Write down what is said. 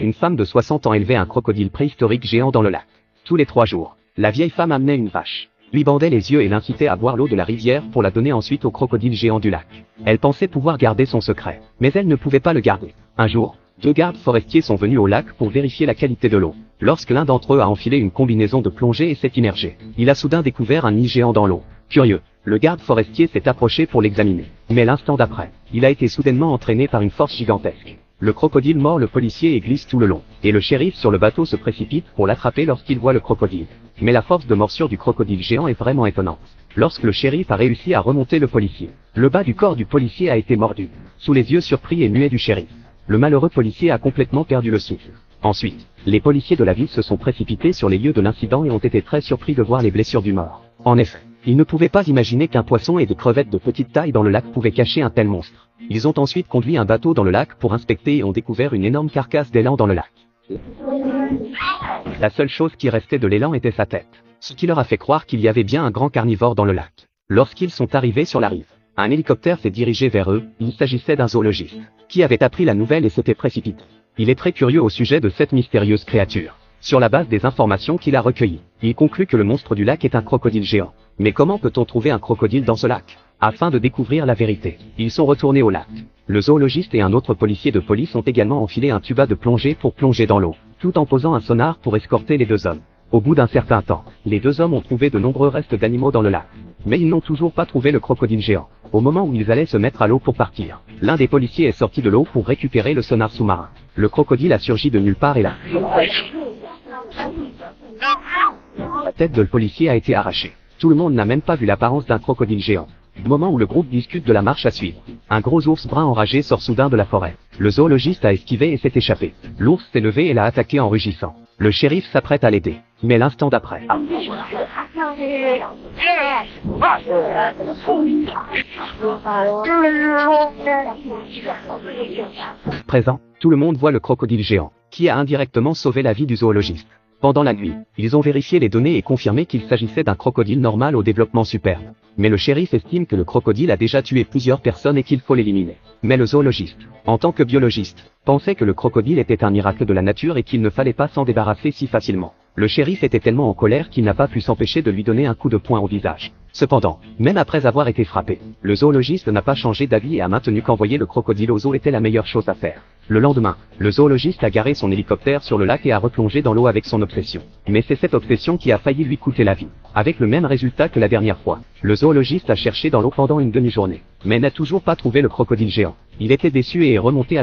Une femme de 60 ans élevait un crocodile préhistorique géant dans le lac. Tous les 3 jours, la vieille femme amenait une vache, lui bandait les yeux et l'incitait à boire l'eau de la rivière pour la donner ensuite au crocodile géant du lac. Elle pensait pouvoir garder son secret, mais elle ne pouvait pas le garder. Un jour, 2 gardes forestiers sont venus au lac pour vérifier la qualité de l'eau. Lorsque l'un d'entre eux a enfilé une combinaison de plongée et s'est immergé, il a soudain découvert un nid géant dans l'eau. Curieux, le garde forestier s'est approché pour l'examiner. Mais l'instant d'après, il a été soudainement entraîné par une force gigantesque. Le crocodile mord le policier et glisse tout le long. Et le shérif sur le bateau se précipite pour l'attraper lorsqu'il voit le crocodile. Mais la force de morsure du crocodile géant est vraiment étonnante. Lorsque le shérif a réussi à remonter le policier, le bas du corps du policier a été mordu. Sous les yeux surpris et muets du shérif, le malheureux policier a complètement perdu le souffle. Ensuite, les policiers de la ville se sont précipités sur les lieux de l'incident et ont été très surpris de voir les blessures du mort. En effet, ils ne pouvaient pas imaginer qu'un poisson et des crevettes de petite taille dans le lac pouvaient cacher un tel monstre. Ils ont ensuite conduit un bateau dans le lac pour inspecter et ont découvert une énorme carcasse d'élan dans le lac. La seule chose qui restait de l'élan était sa tête, ce qui leur a fait croire qu'il y avait bien un grand carnivore dans le lac. Lorsqu'ils sont arrivés sur la rive, un hélicoptère s'est dirigé vers eux. Il s'agissait d'un zoologiste, qui avait appris la nouvelle et s'était précipité. Il est très curieux au sujet de cette mystérieuse créature. Sur la base des informations qu'il a recueillies, il conclut que le monstre du lac est un crocodile géant. Mais comment peut-on trouver un crocodile dans ce lac? Afin de découvrir la vérité, ils sont retournés au lac. Le zoologiste et un autre policier de police ont également enfilé un tuba de plongée pour plonger dans l'eau, tout en posant un sonar pour escorter les 2 hommes. Au bout d'un certain temps, les 2 hommes ont trouvé de nombreux restes d'animaux dans le lac. Mais ils n'ont toujours pas trouvé le crocodile géant. Au moment où ils allaient se mettre à l'eau pour partir, l'un des policiers est sorti de l'eau pour récupérer le sonar sous-marin. Le crocodile a surgi de nulle part et là, la tête de le policier a été arrachée. Tout le monde n'a même pas vu l'apparence d'un crocodile géant. Au moment où le groupe discute de la marche à suivre, un gros ours brun enragé sort soudain de la forêt. Le zoologiste a esquivé et s'est échappé. L'ours s'est levé et l'a attaqué en rugissant. Le shérif s'apprête à l'aider, mais l'instant d'après, présent, tout le monde voit le crocodile géant, qui a indirectement sauvé la vie du zoologiste. Pendant la nuit, ils ont vérifié les données et confirmé qu'il s'agissait d'un crocodile normal au développement superbe. Mais le shérif estime que le crocodile a déjà tué plusieurs personnes et qu'il faut l'éliminer. Mais le zoologiste, en tant que biologiste, pensait que le crocodile était un miracle de la nature et qu'il ne fallait pas s'en débarrasser si facilement. Le shérif était tellement en colère qu'il n'a pas pu s'empêcher de lui donner un coup de poing au visage. Cependant, même après avoir été frappé, le zoologiste n'a pas changé d'avis et a maintenu qu'envoyer le crocodile au zoo était la meilleure chose à faire. Le lendemain, le zoologiste a garé son hélicoptère sur le lac et a replongé dans l'eau avec son obsession. Mais c'est cette obsession qui a failli lui coûter la vie. Avec le même résultat que la dernière fois. Le zoologiste a cherché dans l'eau pendant une demi-journée, mais n'a toujours pas trouvé le crocodile géant. Il était déçu et est remonté à la